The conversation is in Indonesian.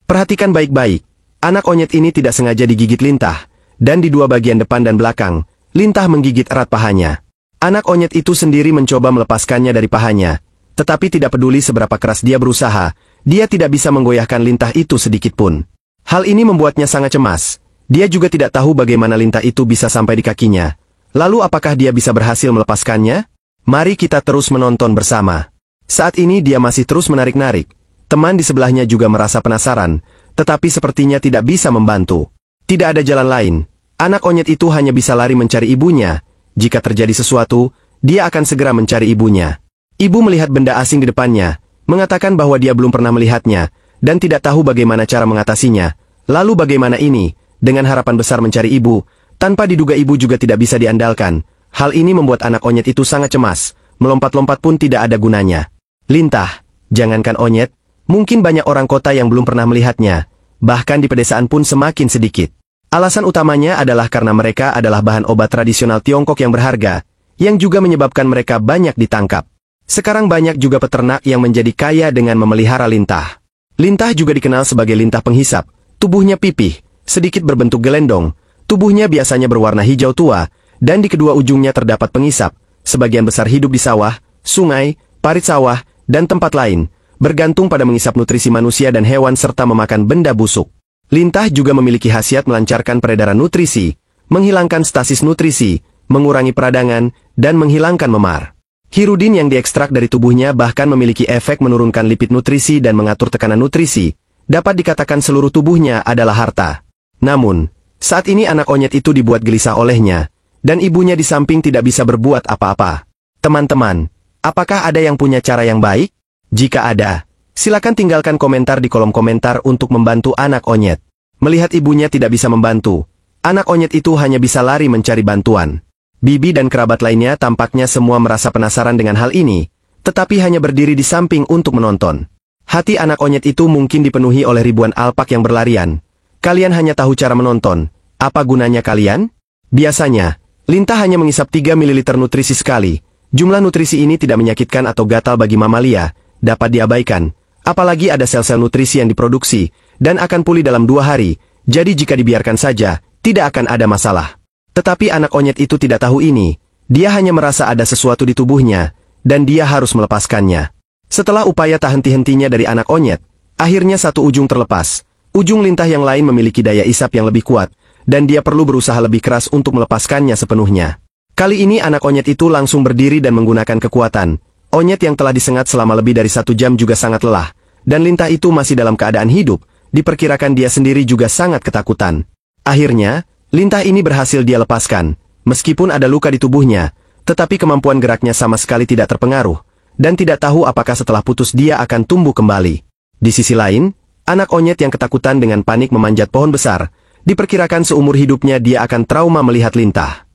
Perhatikan baik-baik. Anak onyet ini tidak sengaja digigit Lintah, dan di dua bagian depan dan belakang, Lintah menggigit erat pahanya. Anak onyet itu sendiri mencoba melepaskannya dari pahanya, tetapi tidak peduli seberapa keras dia berusaha, dia tidak bisa menggoyahkan Lintah itu sedikit pun. Hal ini membuatnya sangat cemas. Dia juga tidak tahu bagaimana Lintah itu bisa sampai di kakinya. Lalu apakah dia bisa berhasil melepaskannya? Mari kita terus menonton bersama. Saat ini dia masih terus menarik-narik. Teman di sebelahnya juga merasa penasaran, tetapi sepertinya tidak bisa membantu. Tidak ada jalan lain. Anak onyet itu hanya bisa lari mencari ibunya. Jika terjadi sesuatu, dia akan segera mencari ibunya. Ibu melihat benda asing di depannya, mengatakan bahwa dia belum pernah melihatnya, dan tidak tahu bagaimana cara mengatasinya. Lalu bagaimana ini? Dengan harapan besar mencari ibu, tanpa diduga ibu juga tidak bisa diandalkan. Hal ini membuat anak onyet itu sangat cemas. Melompat-lompat pun tidak ada gunanya. Lintah, jangankan onyet, mungkin banyak orang kota yang belum pernah melihatnya. Bahkan di pedesaan pun semakin sedikit. Alasan utamanya adalah karena mereka adalah bahan obat tradisional Tiongkok yang berharga, yang juga menyebabkan mereka banyak ditangkap. Sekarang banyak juga peternak yang menjadi kaya dengan memelihara lintah. Lintah juga dikenal sebagai lintah penghisap. Tubuhnya pipih, sedikit berbentuk gelendong. Tubuhnya biasanya berwarna hijau tua, dan di kedua ujungnya terdapat pengisap. Sebagian besar hidup di sawah, sungai, parit sawah, dan tempat lain, bergantung pada mengisap nutrisi manusia dan hewan serta memakan benda busuk. Lintah juga memiliki khasiat melancarkan peredaran nutrisi, menghilangkan stasis nutrisi, mengurangi peradangan, dan menghilangkan memar. Hirudin yang diekstrak dari tubuhnya bahkan memiliki efek menurunkan lipid nutrisi dan mengatur tekanan nutrisi. Dapat dikatakan seluruh tubuhnya adalah harta. Namun, saat ini anak onyet itu dibuat gelisah olehnya, dan ibunya di samping tidak bisa berbuat apa-apa. Teman-teman, apakah ada yang punya cara yang baik? Jika ada, silakan tinggalkan komentar di kolom komentar untuk membantu anak onyet. Melihat ibunya tidak bisa membantu, anak onyet itu hanya bisa lari mencari bantuan. Bibi dan kerabat lainnya tampaknya semua merasa penasaran dengan hal ini, tetapi hanya berdiri di samping untuk menonton. Hati anak onyet itu mungkin dipenuhi oleh ribuan alpak yang berlarian. Kalian hanya tahu cara menonton. Apa gunanya kalian? Biasanya, lintah hanya mengisap 3 ml nutrisi sekali. Jumlah nutrisi ini tidak menyakitkan atau gatal bagi mamalia, dapat diabaikan. Apalagi ada sel-sel nutrisi yang diproduksi, dan akan pulih dalam 2 hari, jadi jika dibiarkan saja, tidak akan ada masalah. Tetapi anak onyet itu tidak tahu ini. Dia hanya merasa ada sesuatu di tubuhnya, dan dia harus melepaskannya. Setelah upaya tak henti-hentinya dari anak onyet, akhirnya satu ujung terlepas. Ujung lintah yang lain memiliki daya isap yang lebih kuat, dan dia perlu berusaha lebih keras untuk melepaskannya sepenuhnya. Kali ini anak onyet itu langsung berdiri dan menggunakan kekuatan. Onyet yang telah disengat selama lebih dari 1 jam juga sangat lelah, dan lintah itu masih dalam keadaan hidup. Diperkirakan dia sendiri juga sangat ketakutan. Akhirnya, lintah ini berhasil dia lepaskan. Meskipun ada luka di tubuhnya, tetapi kemampuan geraknya sama sekali tidak terpengaruh, dan tidak tahu apakah setelah putus dia akan tumbuh kembali. Di sisi lain, anak onyet yang ketakutan dengan panik memanjat pohon besar. Diperkirakan seumur hidupnya dia akan trauma melihat lintah.